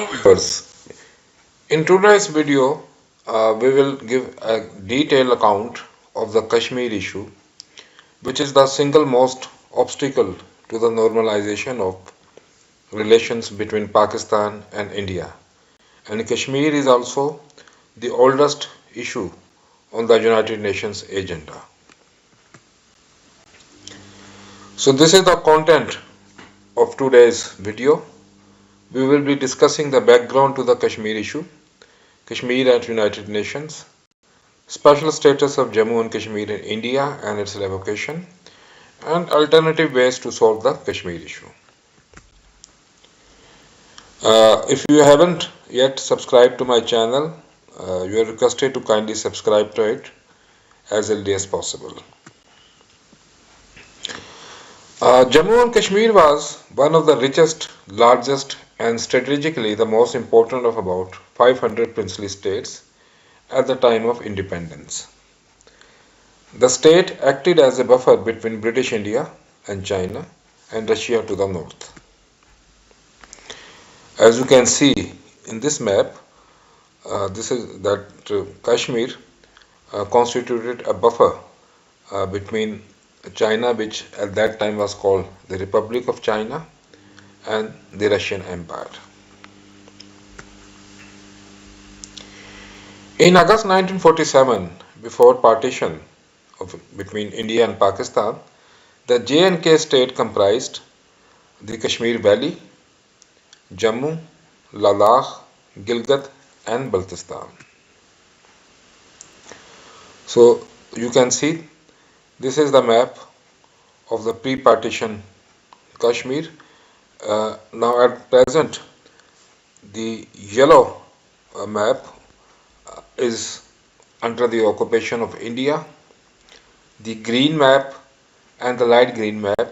Viewers, in today's video, we will give a detailed account of the Kashmir issue, which is the single most obstacle to the normalization of relations between Pakistan and India. And Kashmir is also the oldest issue on the United Nations agenda. So this is the content of today's video. We will be discussing the background to the Kashmir issue, Kashmir at United Nations, special status of Jammu and Kashmir in India and its revocation, and alternative ways to solve the Kashmir issue. If you haven't yet subscribed to my channel, you are requested to kindly subscribe to it as early as possible. Jammu and Kashmir was one of the richest, largest, and strategically the most important of about 500 princely states at the time of independence. The state acted as a buffer between British India and China and Russia to the north. As you can see in this map, Kashmir constituted a buffer between China, which at that time was called the Republic of China, and the Russian Empire. In August 1947, before partition between India and Pakistan, the J&K state comprised the Kashmir Valley, Jammu, Ladakh, Gilgit and Baltistan. So you can see this is the map of the pre-partition Kashmir. Now at present the yellow map is under the occupation of India. The green map and the light green map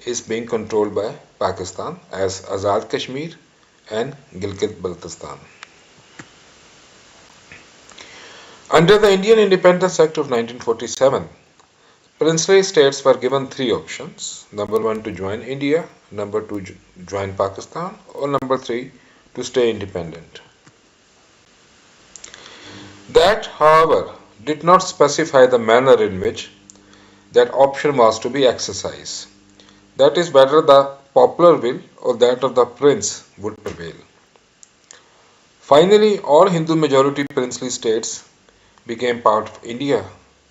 is being controlled by Pakistan as Azad Kashmir and Gilgit-Baltistan. Under the Indian Independence Act of 1947, princely states were given three options: number 1 to join India, number 2 to join Pakistan, or number 3 to stay independent. That, however, did not specify the manner in which that option was to be exercised. That is, whether the popular will or that of the prince would prevail. Finally, all Hindu majority princely states became part of India,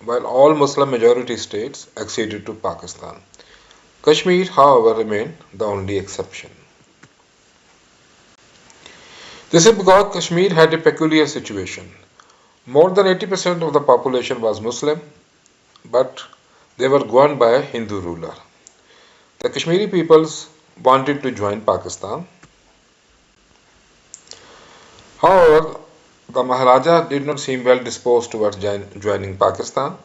while all Muslim majority states acceded to Pakistan. Kashmir, however, remained the only exception. This is because Kashmir had a peculiar situation. More than 80% of the population was Muslim, but they were governed by a Hindu ruler. The Kashmiri peoples wanted to join Pakistan. However, the Maharaja did not seem well disposed towards joining Pakistan.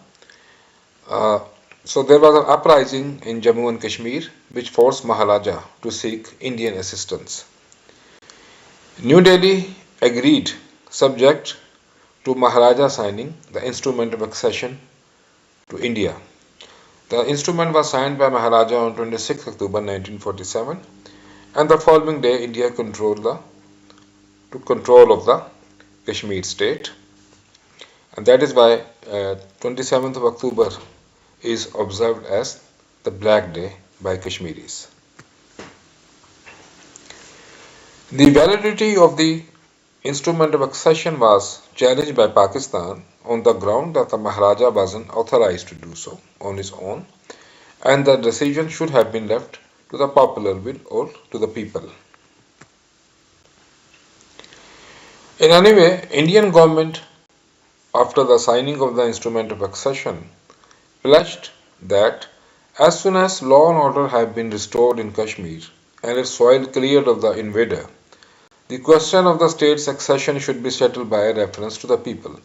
So there was an uprising in Jammu and Kashmir which forced Maharaja to seek Indian assistance. New Delhi agreed, subject to Maharaja signing the instrument of accession to India. The instrument was signed by Maharaja on 26 October 1947, and the following day India took control of the Kashmir state, and that is why 27th of October is observed as the Black Day by Kashmiris. The validity of the instrument of accession was challenged by Pakistan on the ground that the Maharaja wasn't authorized to do so on his own, and the decision should have been left to the popular will or to the people. In any way, Indian government, after the signing of the instrument of accession, pledged that as soon as law and order have been restored in Kashmir and its soil cleared of the invader, the question of the state's accession should be settled by a reference to the people.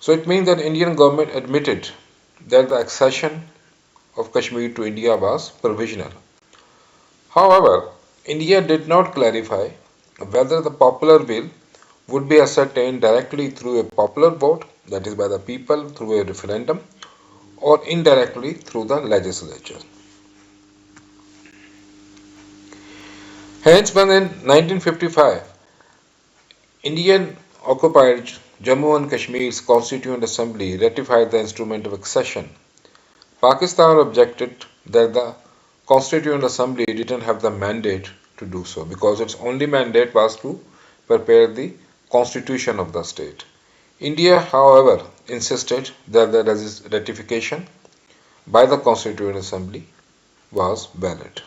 So it means that Indian government admitted that the accession of Kashmir to India was provisional. However, India did not clarify whether the popular will would be ascertained directly through a popular vote, that is by the people through a referendum, or indirectly through the legislature. Hence, when in 1955 Indian occupied Jammu and Kashmir's Constituent Assembly ratified the instrument of accession. Pakistan objected that the Constituent Assembly didn't have the mandate to do so because its only mandate was to prepare the constitution of the state. India, however, insisted that the ratification by the Constituent Assembly was valid.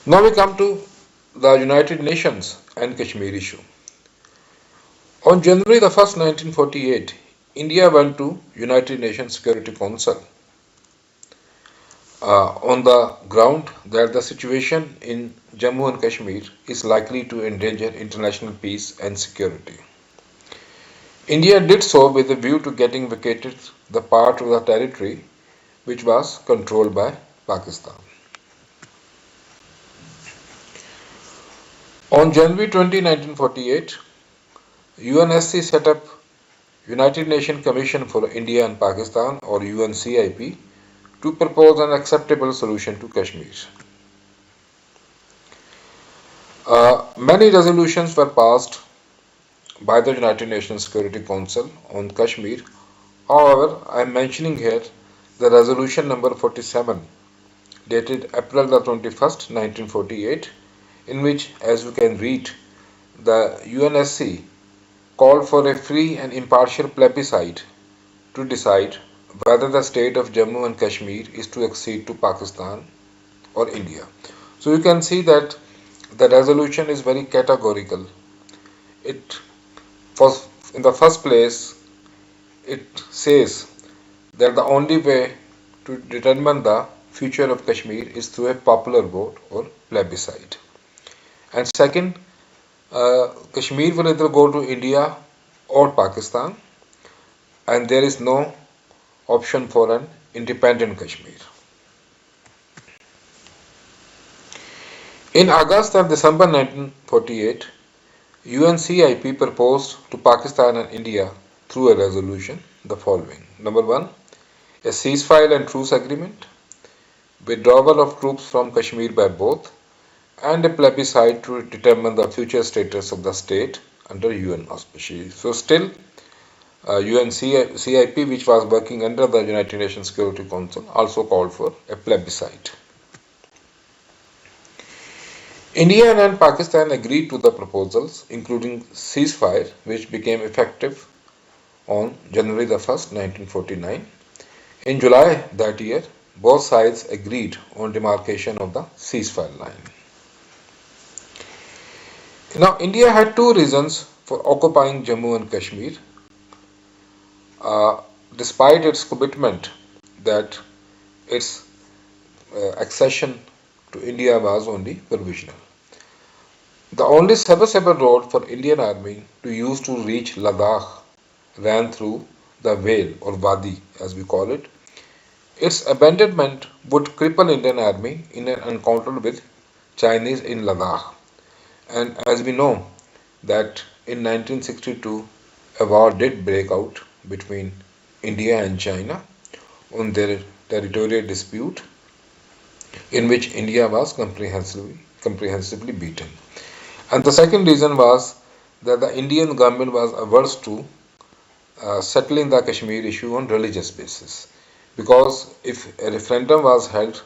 Now we come to the United Nations and Kashmir issue. On January the 1st, 1948, India went to United Nations Security Council on the ground that the situation in Jammu and Kashmir is likely to endanger international peace and security. India did so with a view to getting vacated the part of the territory which was controlled by Pakistan. On January 20, 1948, UNSC set up United Nations Commission for India and Pakistan or UNCIP to propose an acceptable solution to Kashmir. Many resolutions were passed by the United Nations Security Council on Kashmir. However, I am mentioning here the resolution number 47 dated April the 21st, 1948, in which, as you can read, the UNSC called for a free and impartial plebiscite to decide whether the state of Jammu and Kashmir is to accede to Pakistan or India. So you can see that the resolution is very categorical. It was, in the first place, it says that the only way to determine the future of Kashmir is through a popular vote or plebiscite. And second, Kashmir will either go to India or Pakistan, and there is no option for an independent Kashmir. In August and December 1948, UNCIP proposed to Pakistan and India through a resolution the following. Number one, a ceasefire and truce agreement, withdrawal of troops from Kashmir by both, and a plebiscite to determine the future status of the state under UN auspices. So still, UNCIP, which was working under the United Nations Security Council, also called for a plebiscite. India and Pakistan agreed to the proposals, including ceasefire, which became effective on January the 1st, 1949. In July that year, both sides agreed on demarcation of the ceasefire line. Now, India had two reasons for occupying Jammu and Kashmir, despite its commitment that its accession to India was only provisional. The only serviceable road for Indian Army to use to reach Ladakh ran through the Vale or Wadi, as we call it. Its abandonment would cripple Indian Army in an encounter with Chinese in Ladakh. And as we know that in 1962 a war did break out between India and China on their territorial dispute, in which India was comprehensively beaten. And the second reason was that the Indian government was averse to settling the Kashmir issue on religious basis, because if a referendum was held,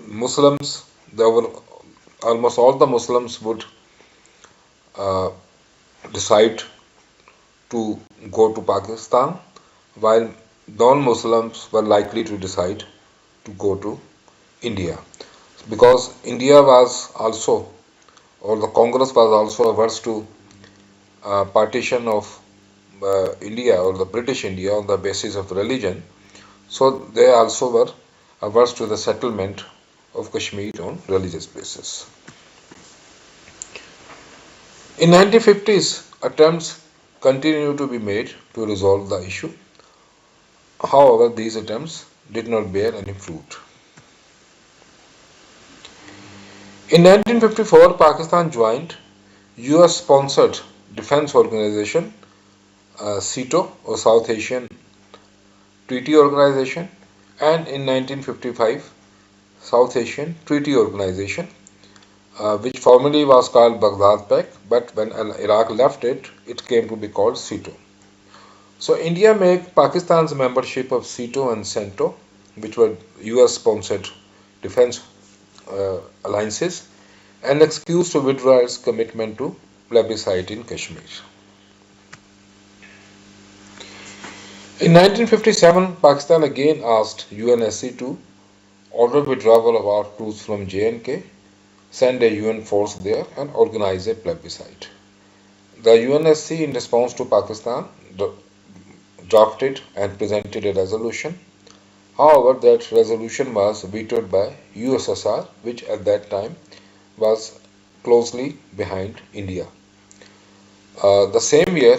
Muslims, there were almost all the Muslims would decide to go to Pakistan, while non-Muslims were likely to decide to go to India, because India was also, or the Congress was also averse to partition of India or the British India on the basis of religion. So they also were averse to the settlement of Kashmir on religious basis. In 1950s, attempts continued to be made to resolve the issue. However, these attempts did not bear any fruit. In 1954, Pakistan joined US-sponsored defense organization SEATO or South Asian Treaty Organization, and in 1955 South Asian Treaty Organization, which formerly was called Baghdad Pact, but when Iraq left it, it came to be called SEATO. So India made Pakistan's membership of SEATO and CENTO, which were US-sponsored defense alliances, an excuse to withdraw its commitment to plebiscite in Kashmir. In 1957, Pakistan again asked UNSC to order withdrawal of our troops from J&K, send a UN force there, and organize a plebiscite. The UNSC, in response to Pakistan, drafted and presented a resolution. However, that resolution was vetoed by USSR, which at that time was closely behind India. The same year,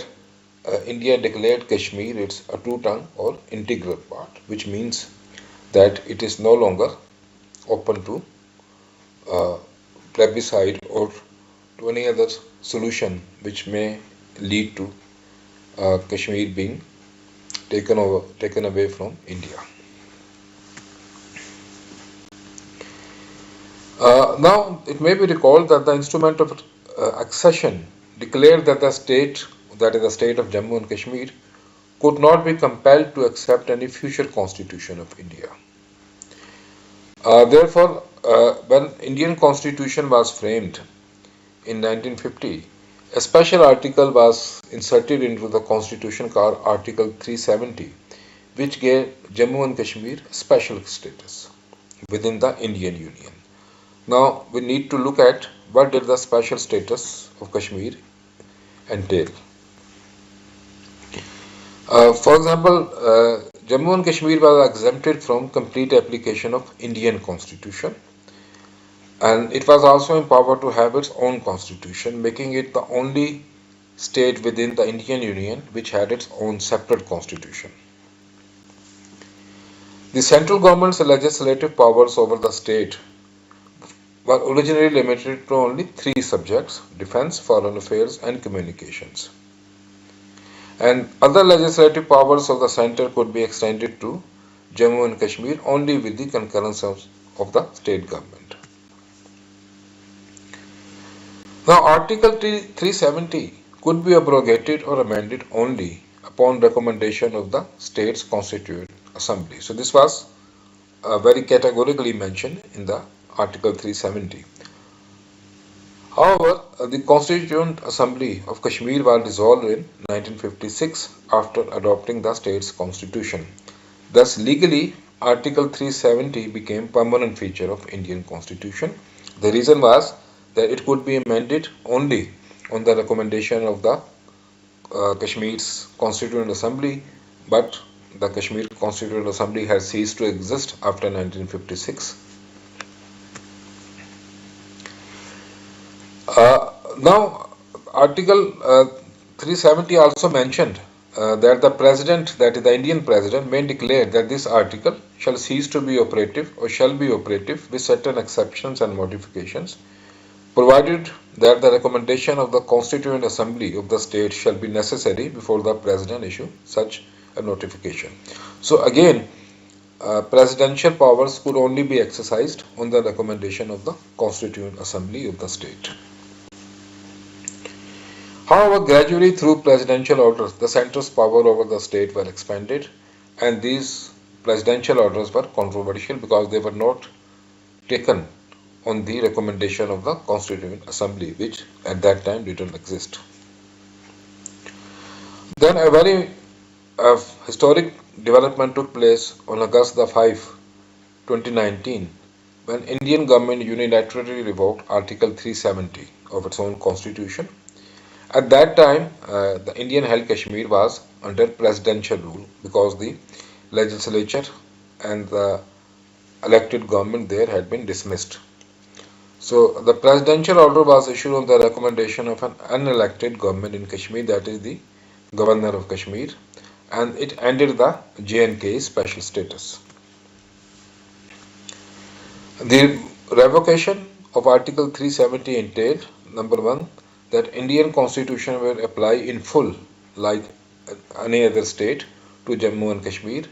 India declared Kashmir its two-tongue or integral part, which means that it is no longer open to plebiscite or to any other solution which may lead to Kashmir being taken away from India. Now, it may be recalled that the instrument of accession declared that the state, that is the state of Jammu and Kashmir, could not be compelled to accept any future constitution of India. Therefore, when Indian constitution was framed in 1950, a special article was inserted into the constitution called Article 370, which gave Jammu and Kashmir special status within the Indian Union. Now we need to look at what did the special status of Kashmir entail. For example, Jammu and Kashmir was exempted from complete application of Indian constitution, and it was also empowered to have its own constitution, making it the only state within the Indian Union which had its own separate constitution. The central government's legislative powers over the state were originally limited to only three subjects: defense, foreign affairs, and communications. And other legislative powers of the center could be extended to Jammu and Kashmir only with the concurrence of the state government. Now, Article 370 could be abrogated or amended only upon recommendation of the state's constituent assembly. So this was very categorically mentioned in the Article 370. However, the Constituent Assembly of Kashmir was dissolved in 1956 after adopting the state's constitution. Thus, legally, Article 370 became permanent feature of Indian Constitution. The reason was that it could be amended only on the recommendation of the Kashmir's Constituent Assembly, but the Kashmir Constituent Assembly has ceased to exist after 1956. Now, Article 370 also mentioned that the President, that is the Indian President, may declare that this article shall cease to be operative or shall be operative with certain exceptions and modifications, provided that the recommendation of the Constituent Assembly of the state shall be necessary before the President issue such a notification. So again, presidential powers could only be exercised on the recommendation of the Constituent Assembly of the state. However, gradually through presidential orders, the center's power over the state were expanded, and these presidential orders were controversial because they were not taken on the recommendation of the Constituent Assembly, which at that time didn't exist. Then a very historic development took place on August 5, 2019, when Indian government unilaterally revoked Article 370 of its own constitution. At that time, the Indian held Kashmir was under presidential rule because the legislature and the elected government there had been dismissed. So the presidential order was issued on the recommendation of an unelected government in Kashmir, that is the Governor of Kashmir, and it ended the J&K special status. The revocation of Article 370 entailed, number one, that Indian constitution will apply in full like any other state to Jammu and Kashmir,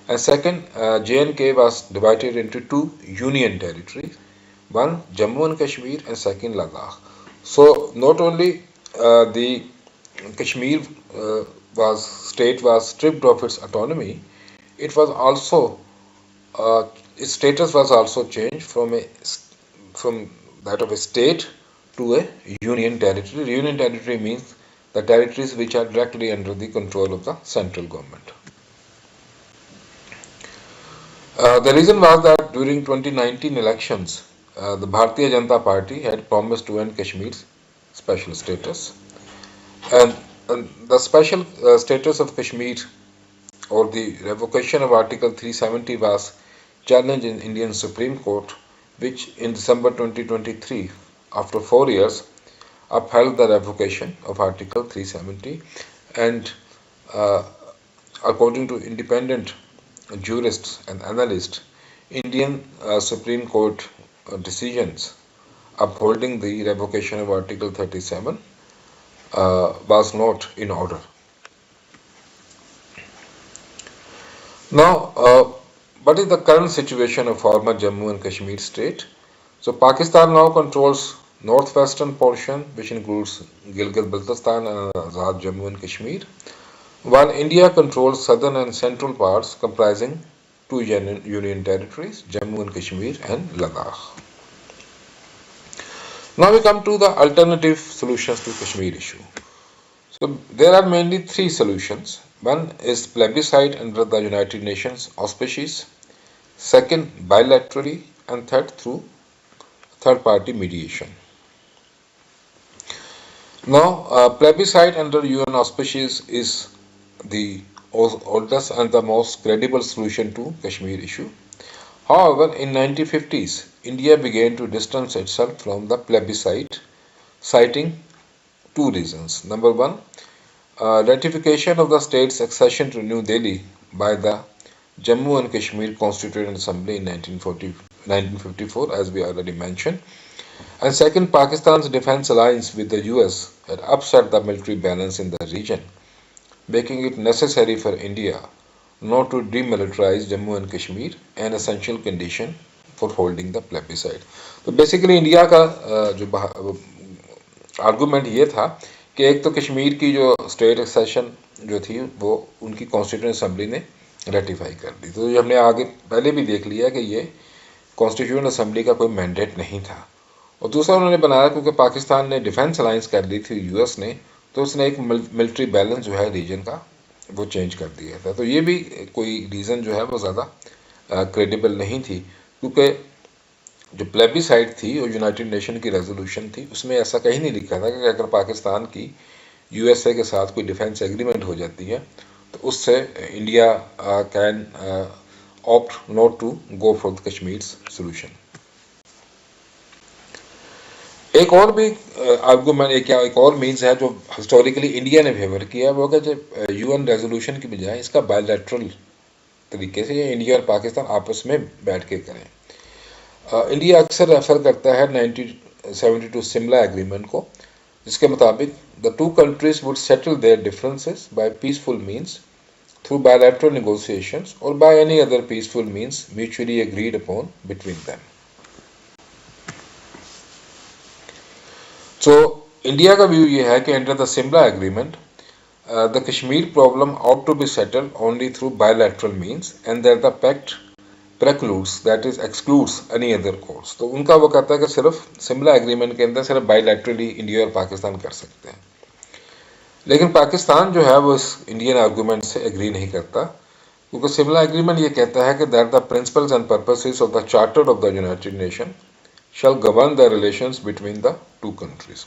and second, J&K was divided into two union territories, one Jammu and Kashmir and second Ladakh. So not only the Kashmir state was stripped of its autonomy, it was also its status was also changed from that of a state to a union territory. Union territory means the territories which are directly under the control of the central government. The reason was that during 2019 elections, the Bharatiya Janata Party had promised to end Kashmir's special status, and, and the special status of Kashmir or the revocation of Article 370 was challenged in Indian Supreme Court, which in December 2023, after 4 years, upheld the revocation of Article 370, and uh, according to independent jurists and analysts, Indian Supreme Court decisions upholding the revocation of Article 37 was not in order. Now, what is the current situation of former Jammu and Kashmir state? So, Pakistan now controls northwestern portion, which includes Gilgit-Baltistan and Azad Jammu and Kashmir, while India controls southern and central parts comprising two union territories, Jammu and Kashmir and Ladakh. Now we come to the alternative solutions to Kashmir issue. So there are mainly three solutions. One is plebiscite under the United Nations auspices, second bilaterally, and third through third party mediation. Now plebiscite under UN auspices is the oldest and the most credible solution to Kashmir issue. However, in 1950s, India began to distance itself from the plebiscite, citing two reasons. Number one, ratification of the state's accession to New Delhi by the Jammu and Kashmir Constituent Assembly in 1954, as we already mentioned. And second, Pakistan's defense alliance with the US had upset the military balance in the region, making it necessary for India not to demilitarize Jammu and Kashmir, an essential condition for holding the plebiscite. तो basically India का जो argument ये था कि एक तो कश्मीर की जो स्टेट एक्सेशन जो थी वो उनकी कॉन्स्टिट्यूएंट असेंबली ने रेटिफाई कर दी, तो हमने आगे पहले भी देख लिया कि ये कॉन्स्टिट्यूएंट असेंबली का कोई मैंडेट नहीं था। और दूसरा उन्होंने बनाया क्योंकि पाकिस्तान ने डिफेंस अलायंस कर ली थी यूएस ने, तो उसने एक मिलिट्री बैलेंस जो है रीजन का वो चेंज कर दिया था। तो ये भी कोई रीज़न जो है वो ज़्यादा क्रेडिबल नहीं थी, क्योंकि जो प्लेबिसाइड थी और यूनाइटेड नेशन की रेजोल्यूशन थी उसमें ऐसा कहीं नहीं लिखा था कि अगर पाकिस्तान की यूएसए के साथ कोई डिफेंस एग्रीमेंट हो जाती है तो उससे India can opt not to go for the Kashmir solution. एक और भी आर्गूमेंट एक और मीन्स है जो हिस्टोरिकली इंडिया ने फेवर किया, वो कि यूएन रेजोल्यूशन की बजाय इसका बायलैटरल तरीके से ये इंडिया और पाकिस्तान आपस में बैठ के करें। इंडिया अक्सर रेफर करता है 1972 सिमला एग्रीमेंट को, जिसके मुताबिक the two countries would settle their differences by peaceful means through bilateral negotiations और by any other peaceful means mutually agreed upon between them. So, India का व्यू ये है कि under the Simla agreement the Kashmir problem ought to be settled only through bilateral means and that the pact precludes, that is excludes any other course। तो उनका वो कहता है कि सिर्फ सिमला एग्रीमेंट के अंदर सिर्फ बायलैटरली इंडिया और पाकिस्तान कर सकते हैं, लेकिन पाकिस्तान जो है वो इस इंडियन आर्गूमेंट से एग्री नहीं करता, क्योंकि सिमला एग्रीमेंट ये कहता है कि that the principles and purposes of the charter of the United nation shall govern the relations between the two countries।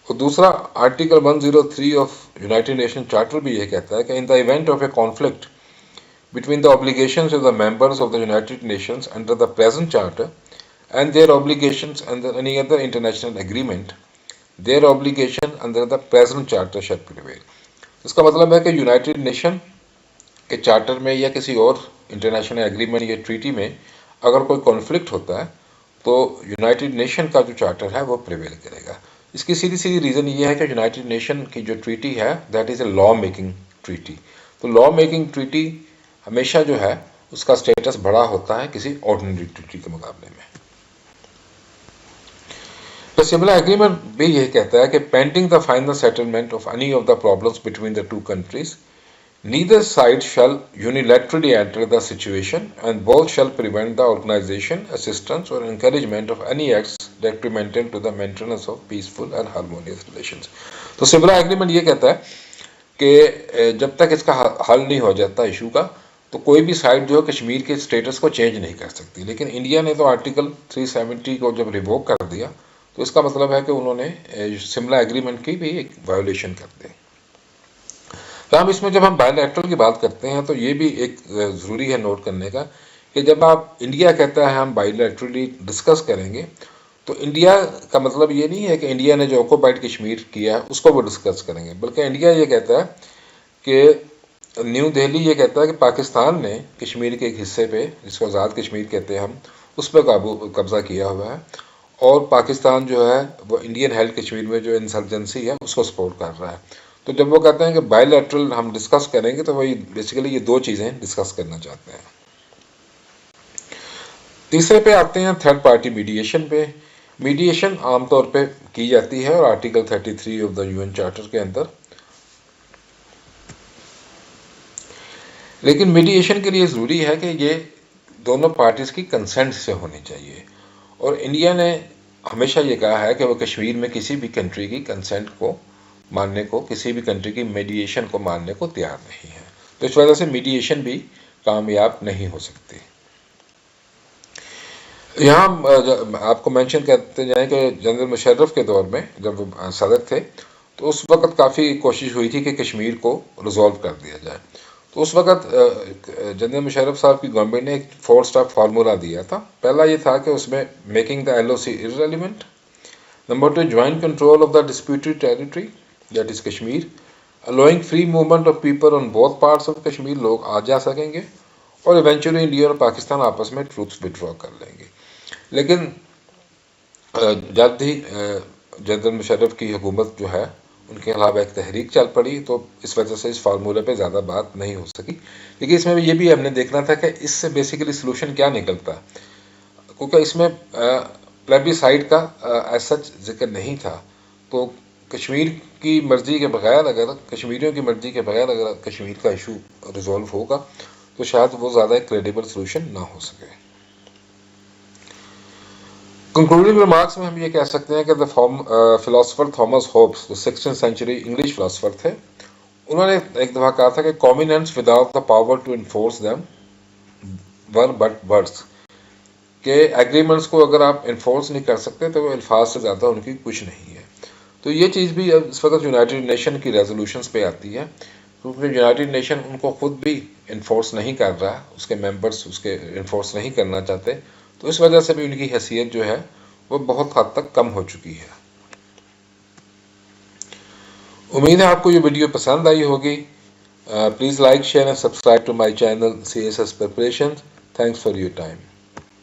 और दूसरा article 103 of United nation charter भी ये कहता है कि in the event of A conflict between the obligations of the members of the United Nations under the present charter and their obligations under any other international agreement, their obligation under the present charter shall prevail। इसका मतलब है कि United nation के charter में या किसी और international agreement या ट्रीटी में अगर कोई कॉन्फ्लिक्ट होता है तो यूनाइटेड नेशन का जो चार्टर है वो प्रिवेल करेगा। इसकी सीधी सीधी रीज़न ये है कि यूनाइटेड नेशन की जो ट्रीटी है that is a law making treaty. तो लॉ मेकिंग ट्रीटी हमेशा जो है उसका स्टेटस बड़ा होता है किसी ऑर्डिनरी ट्रीटी के मुकाबले में। The similar agreement भी ये कहता है कि pending the final settlement of any of the problems between the two countries, neither side shall unilaterally enter the situation and both shall prevent the organization, assistance or encouragement of any acts detrimental to the maintenance of peaceful and harmonious relations. तो similar agreement ये कहता है कि जब तक इसका हल नहीं हो जाता इशू का, तो कोई भी साइड जो है कश्मीर के स्टेटस को चेंज नहीं कर सकती। लेकिन इंडिया ने तो आर्टिकल 370 को जब रिवोक कर दिया, तो इसका मतलब है कि उन्होंने सिमला एग्रीमेंट की भी एक वायोलेशन कर दी। तो हम इसमें जब हम बायलैटरल की बात करते हैं तो ये भी एक ज़रूरी है नोट करने का कि जब आप इंडिया कहता है हम बायलैटरली डिस्कस करेंगे, तो इंडिया का मतलब ये नहीं है कि इंडिया ने जो ऑक्युपाइड कश्मीर किया है उसको वो डिस्कस करेंगे, बल्कि इंडिया ये कहता है कि न्यू दिल्ली ये कहता है कि पाकिस्तान ने कश्मीर के एक हिस्से पे, जिसको आज़ाद कश्मीर कहते हैं हम, उस पर कब्ज़ा किया हुआ है और पाकिस्तान जो है वो इंडियन हेल्ड कश्मीर में जो इंसर्जेंसी है उसको सपोर्ट कर रहा है। तो जब वो कहते हैं कि बायलैटरल हम डिस्कस करेंगे, तो वही बेसिकली ये दो चीज़ें डिस्कस करना चाहते हैं। तीसरे पे आते हैं थर्ड पार्टी मीडिएशन पे। मीडिएशन आमतौर पे की जाती है और article 33 of the UN charter के अंदर, लेकिन मीडिएशन के लिए ज़रूरी है कि ये दोनों पार्टीज़ की कंसेंट से होनी चाहिए। और इंडिया ने हमेशा ये कहा है कि वो कश्मीर में किसी भी कंट्री की कंसेंट को मानने को, किसी भी कंट्री की मीडिएशन को मानने को तैयार नहीं है। तो इस वजह से मीडिएशन भी कामयाब नहीं हो सकती। यहाँ आपको मेंशन करते जाएं कि जनरल मुशर्रफ के दौर में जब वो सदर थे, तो उस वक्त काफ़ी कोशिश हुई थी कि कश्मीर को रिजॉल्व कर दिया जाए। तो उस वक्त जनरल मुशर्रफ साहब की गवर्नमेंट ने एक 4 स्टेप फार्मूला दिया था। पहला ये था कि उसमें making the LOC irrelevant, number 2 joint control of the disputed territory that is Kashmir, allowing free movement of people on both parts of Kashmir, लोग आ जा सकेंगे, और इवेंचुअली इंडिया और पाकिस्तान आपस में ट्रूप्स विड्रॉ कर लेंगे। लेकिन जल्द ही जनरल मुशर्रफ की हुकूमत जो है उनके खिलाफ एक तहरीक चल पड़ी, तो इस वजह से इस फार्मूले पे ज़्यादा बात नहीं हो सकी। लेकिन इसमें ये भी हमने देखना था कि इससे बेसिकली सलूशन क्या निकलता, क्योंकि इसमें प्लेबिसाइड का ऐसा जिक्र नहीं था। तो कश्मीर की मर्ज़ी के बगैर, अगर कश्मीरियों की मर्ज़ी के बगैर अगर कश्मीर का इशू रिजॉल्व होगा, तो शायद वो ज़्यादा एक क्रेडिबल सलूशन ना हो सके। कंक्लूडिंग रिमार्क्स में हम ये कह सकते हैं कि द फिलोसोफर थॉमस होब्स, जो 16th सेंचुरी इंग्लिश फिलोसोफर थे, उन्होंने एक दफ़ा कहा था कि covenants without the power to enforce them were but words, के एग्रीमेंट्स को अगर आप इन्फोर्स नहीं कर सकते तो वो अल्फाज से ज़्यादा उनकी कुछ नहीं है। तो ये चीज़ भी इस वक्त यूनाइटेड नेशन की रेजोल्यूशंस पे आती है, क्योंकि यूनाइटेड नेशन उनको खुद भी इन्फोर्स नहीं कर रहा, उसके मेंबर्स उसके इन्फोर्स नहीं करना चाहते, तो इस वजह से भी उनकी हैसियत जो है वो बहुत हद तक कम हो चुकी है। उम्मीद है आपको ये वीडियो पसंद आई होगी। Please like, share and subscribe to my channel CSS preparation. Thanks for your time.